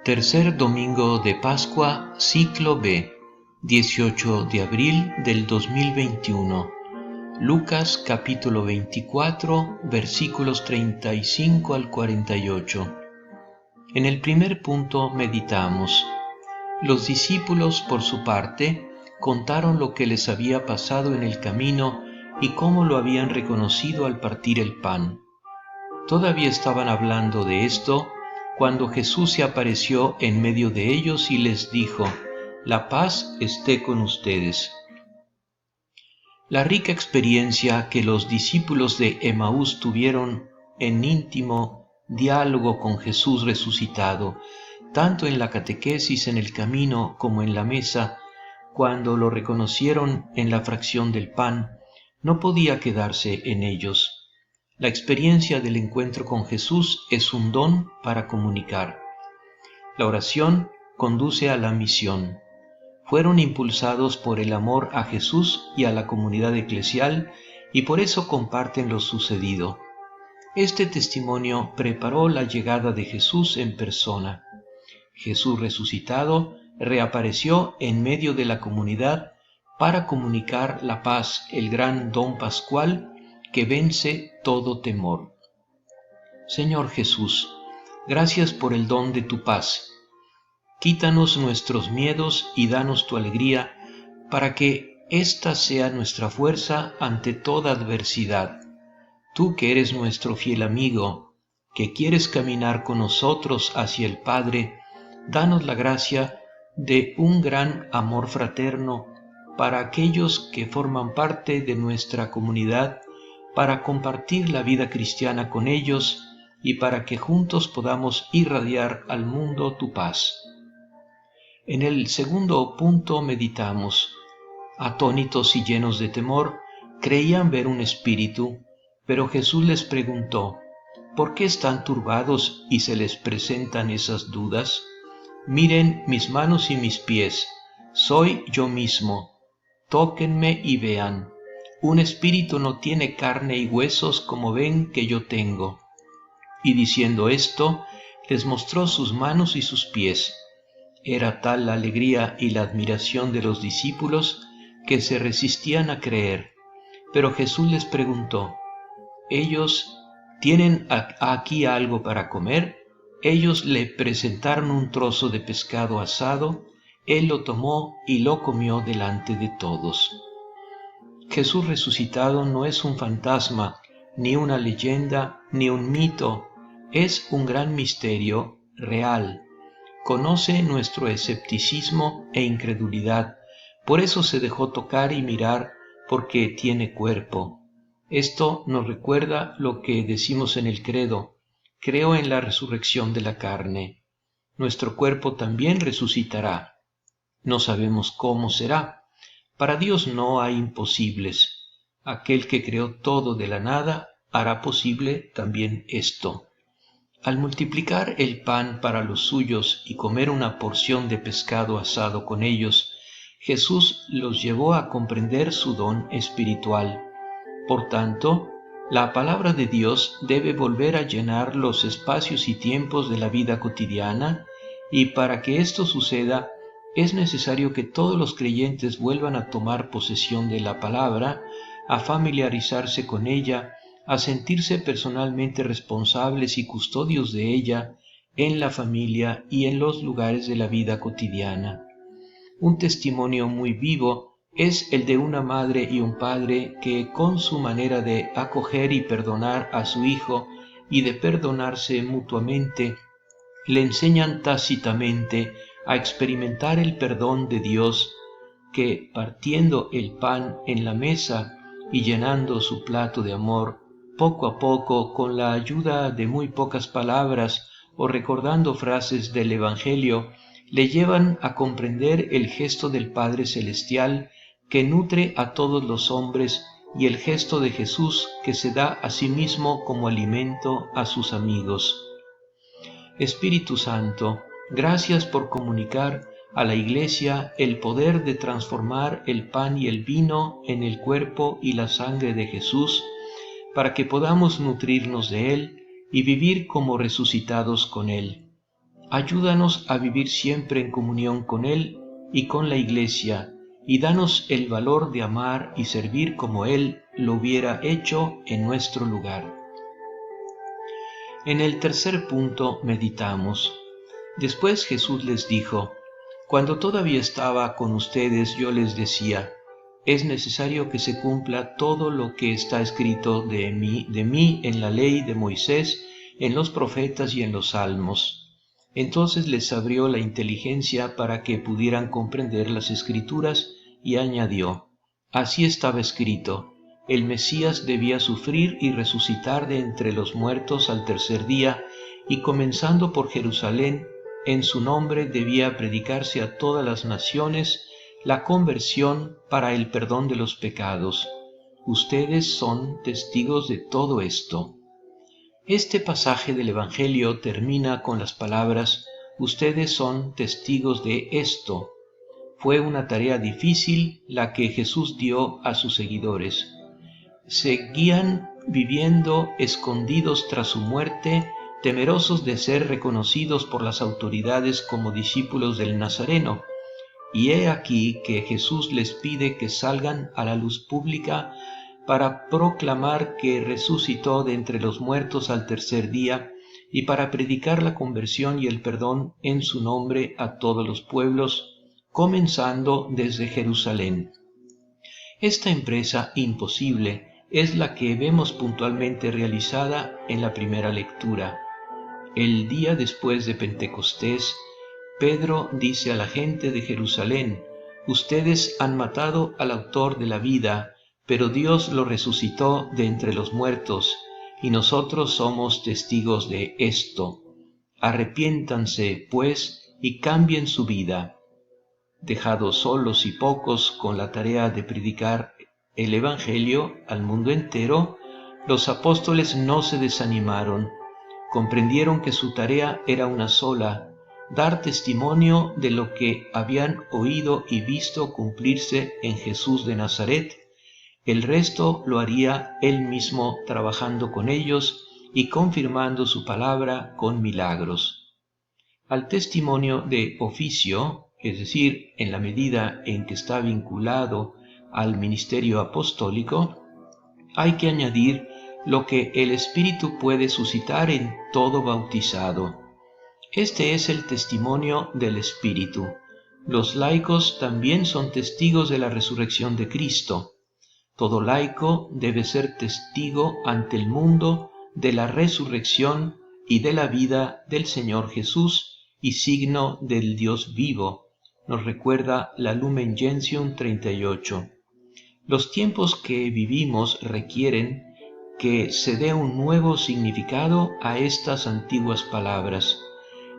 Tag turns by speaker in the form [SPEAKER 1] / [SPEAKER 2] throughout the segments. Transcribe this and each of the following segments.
[SPEAKER 1] Tercer domingo de Pascua, ciclo B, 18 de abril del 2021. Lucas capítulo 24, versículos 35 al 48. En el primer punto meditamos. Los discípulos, por su parte, contaron lo que les había pasado en el camino y cómo lo habían reconocido al partir el pan. Todavía estaban hablando de esto cuando Jesús se apareció en medio de ellos y les dijo: «La paz esté con ustedes». La rica experiencia que los discípulos de Emaús tuvieron en íntimo diálogo con Jesús resucitado, tanto en la catequesis en el camino como en la mesa, cuando lo reconocieron en la fracción del pan, no podía quedarse en ellos. La experiencia del encuentro con Jesús es un don para comunicar. La oración conduce a la misión. Fueron impulsados por el amor a Jesús y a la comunidad eclesial y por eso comparten lo sucedido. Este testimonio preparó la llegada de Jesús en persona. Jesús resucitado reapareció en medio de la comunidad para comunicar la paz, el gran don pascual que vence todo temor. Señor Jesús, gracias por el don de tu paz. Quítanos nuestros miedos y danos tu alegría para que ésta sea nuestra fuerza ante toda adversidad. Tú que eres nuestro fiel amigo, que quieres caminar con nosotros hacia el Padre, danos la gracia de un gran amor fraterno para aquellos que forman parte de nuestra comunidad, para compartir la vida cristiana con ellos y para que juntos podamos irradiar al mundo tu paz. En el segundo punto meditamos. Atónitos y llenos de temor, creían ver un espíritu, pero Jesús les preguntó: ¿por qué están turbados y se les presentan esas dudas? Miren mis manos y mis pies, soy yo mismo. Tóquenme y vean. Un espíritu no tiene carne y huesos como ven que yo tengo. Y diciendo esto, les mostró sus manos y sus pies. Era tal la alegría y la admiración de los discípulos que se resistían a creer. Pero Jesús les preguntó: ¿ellos tienen aquí algo para comer? Ellos le presentaron un trozo de pescado asado. Él lo tomó y lo comió delante de todos. Jesús resucitado no es un fantasma, ni una leyenda, ni un mito. Es un gran misterio real. Conoce nuestro escepticismo e incredulidad. Por eso se dejó tocar y mirar, porque tiene cuerpo. Esto nos recuerda lo que decimos en el credo: creo en la resurrección de la carne. Nuestro cuerpo también resucitará. No sabemos cómo será. Para Dios no hay imposibles. Aquel que creó todo de la nada hará posible también esto. Al multiplicar el pan para los suyos y comer una porción de pescado asado con ellos, Jesús los llevó a comprender su don espiritual. Por tanto, la palabra de Dios debe volver a llenar los espacios y tiempos de la vida cotidiana, y para que esto suceda, es necesario que todos los creyentes vuelvan a tomar posesión de la palabra, a familiarizarse con ella, a sentirse personalmente responsables y custodios de ella en la familia y en los lugares de la vida cotidiana. Un testimonio muy vivo es el de una madre y un padre que, con su manera de acoger y perdonar a su hijo y de perdonarse mutuamente, le enseñan tácitamente a experimentar el perdón de Dios, que, partiendo el pan en la mesa y llenando su plato de amor, poco a poco, con la ayuda de muy pocas palabras o recordando frases del Evangelio, le llevan a comprender el gesto del Padre Celestial que nutre a todos los hombres y el gesto de Jesús que se da a sí mismo como alimento a sus amigos. Espíritu Santo, gracias por comunicar a la Iglesia el poder de transformar el pan y el vino en el cuerpo y la sangre de Jesús, para que podamos nutrirnos de Él y vivir como resucitados con Él. Ayúdanos a vivir siempre en comunión con Él y con la Iglesia, y danos el valor de amar y servir como Él lo hubiera hecho en nuestro lugar. En el tercer punto meditamos. Después Jesús les dijo: Cuando todavía estaba con ustedes, yo les decía: es necesario que se cumpla todo lo que está escrito de mí en la ley de Moisés, en los profetas y en los salmos. Entonces les abrió la inteligencia para que pudieran comprender las Escrituras y añadió: así estaba escrito, el Mesías debía sufrir y resucitar de entre los muertos al tercer día, y comenzando por Jerusalén, en su nombre debía predicarse a todas las naciones la conversión para el perdón de los pecados. Ustedes son testigos de todo esto. Este pasaje del Evangelio termina con las palabras: ustedes son testigos de esto. Fue una tarea difícil la que Jesús dio a sus seguidores. Seguían viviendo escondidos tras su muerte, temerosos de ser reconocidos por las autoridades como discípulos del Nazareno. Y he aquí que Jesús les pide que salgan a la luz pública para proclamar que resucitó de entre los muertos al tercer día y para predicar la conversión y el perdón en su nombre a todos los pueblos, comenzando desde Jerusalén. Esta empresa imposible es la que vemos puntualmente realizada en la primera lectura. El día después de Pentecostés, Pedro dice a la gente de Jerusalén: ustedes han matado al autor de la vida, pero Dios lo resucitó de entre los muertos, y nosotros somos testigos de esto. Arrepiéntanse, pues, y cambien su vida. Dejados solos y pocos con la tarea de predicar el Evangelio al mundo entero, los apóstoles no se desanimaron. Comprendieron que su tarea era una sola: dar testimonio de lo que habían oído y visto cumplirse en Jesús de Nazaret. El resto lo haría Él mismo, trabajando con ellos y confirmando su palabra con milagros. Al testimonio de oficio, es decir, en la medida en que está vinculado al ministerio apostólico, hay que añadir lo que el Espíritu puede suscitar en todo bautizado. Este es el testimonio del Espíritu. Los laicos también son testigos de la resurrección de Cristo. Todo laico debe ser testigo ante el mundo de la resurrección y de la vida del Señor Jesús y signo del Dios vivo, nos recuerda la Lumen Gentium 38. Los tiempos que vivimos requieren que se dé un nuevo significado a estas antiguas palabras.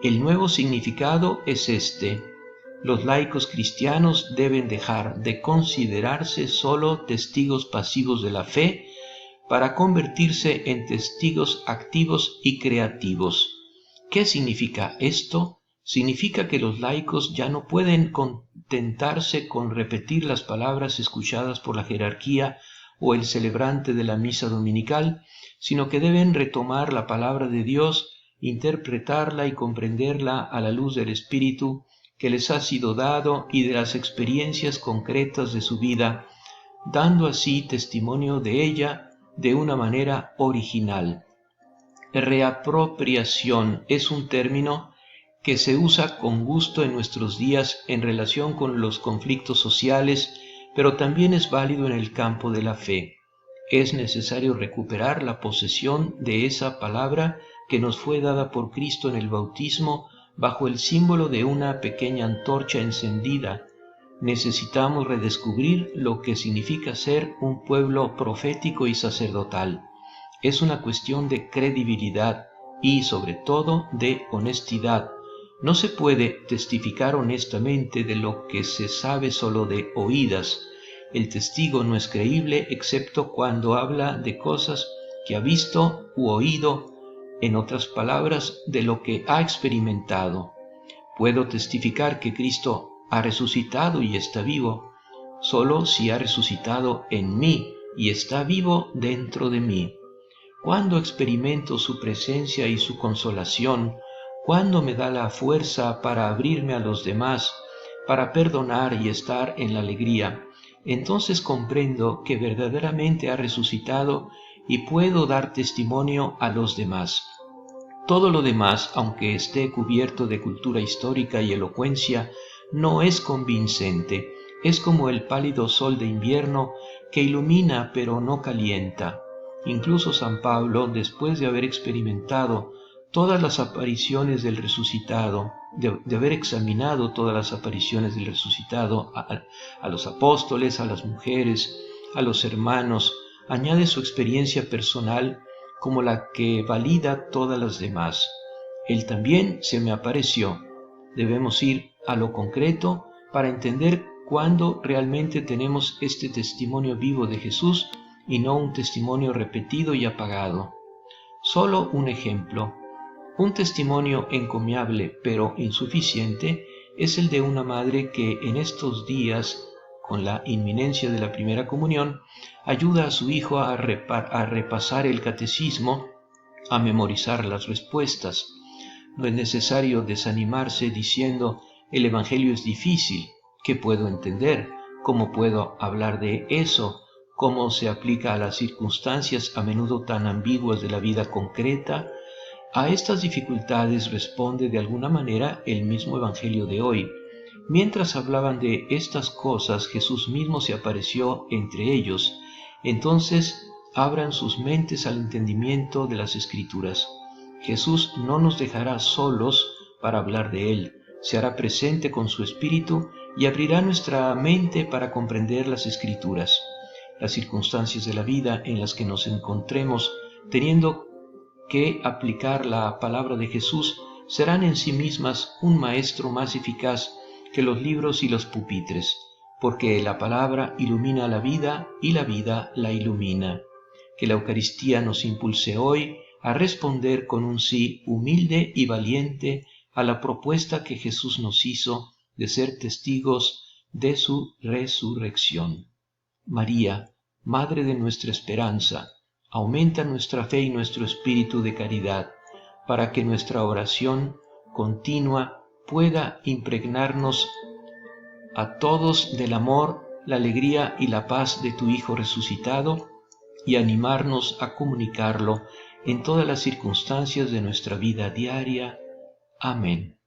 [SPEAKER 1] El nuevo significado es este: los laicos cristianos deben dejar de considerarse solo testigos pasivos de la fe para convertirse en testigos activos y creativos. ¿Qué significa esto? Significa que los laicos ya no pueden contentarse con repetir las palabras escuchadas por la jerarquía o el celebrante de la misa dominical, sino que deben retomar la palabra de Dios, interpretarla y comprenderla a la luz del Espíritu que les ha sido dado y de las experiencias concretas de su vida, dando así testimonio de ella de una manera original. Reapropiación es un término que se usa con gusto en nuestros días en relación con los conflictos sociales, pero también es válido en el campo de la fe. Es necesario recuperar la posesión de esa palabra que nos fue dada por Cristo en el bautismo bajo el símbolo de una pequeña antorcha encendida. Necesitamos redescubrir lo que significa ser un pueblo profético y sacerdotal. Es una cuestión de credibilidad y, sobre todo, de honestidad. No se puede testificar honestamente de lo que se sabe solo de oídas. El testigo no es creíble excepto cuando habla de cosas que ha visto u oído, en otras palabras, de lo que ha experimentado. Puedo testificar que Cristo ha resucitado y está vivo, solo si ha resucitado en mí y está vivo dentro de mí. Cuando experimento su presencia y su consolación, ¿Cuándo me da la fuerza para abrirme a los demás, para perdonar y estar en la alegría? Entonces comprendo que verdaderamente ha resucitado y puedo dar testimonio a los demás. Todo lo demás, aunque esté cubierto de cultura histórica y elocuencia, no es convincente. Es como el pálido sol de invierno que ilumina pero no calienta. Incluso San Pablo, después de haber experimentado todas las apariciones del resucitado, de haber examinado todas las apariciones del resucitado a los apóstoles, a las mujeres, a los hermanos, añade su experiencia personal como la que valida todas las demás. Él también se me apareció. Debemos ir a lo concreto para entender cuándo realmente tenemos este testimonio vivo de Jesús y no un testimonio repetido y apagado. Solo un ejemplo. Un testimonio encomiable pero insuficiente es el de una madre que en estos días, con la inminencia de la primera comunión, ayuda a su hijo a repasar el catecismo, a memorizar las respuestas. No es necesario desanimarse diciendo: el Evangelio es difícil, ¿qué puedo entender? ¿Cómo puedo hablar de eso? ¿Cómo se aplica a las circunstancias a menudo tan ambiguas de la vida concreta? A estas dificultades responde de alguna manera el mismo Evangelio de hoy. Mientras hablaban de estas cosas, Jesús mismo se apareció entre ellos. Entonces abran sus mentes al entendimiento de las Escrituras. Jesús no nos dejará solos para hablar de Él. Se hará presente con su Espíritu y abrirá nuestra mente para comprender las Escrituras. Las circunstancias de la vida en las que nos encontremos teniendo que aplicar la palabra de Jesús serán en sí mismas un maestro más eficaz que los libros y los pupitres, porque la palabra ilumina la vida y la vida la ilumina. Que la Eucaristía nos impulse hoy a responder con un sí humilde y valiente a la propuesta que Jesús nos hizo de ser testigos de su resurrección. María, Madre de nuestra esperanza, aumenta nuestra fe y nuestro espíritu de caridad, para que nuestra oración continua pueda impregnarnos a todos del amor, la alegría y la paz de tu Hijo resucitado y animarnos a comunicarlo en todas las circunstancias de nuestra vida diaria. Amén.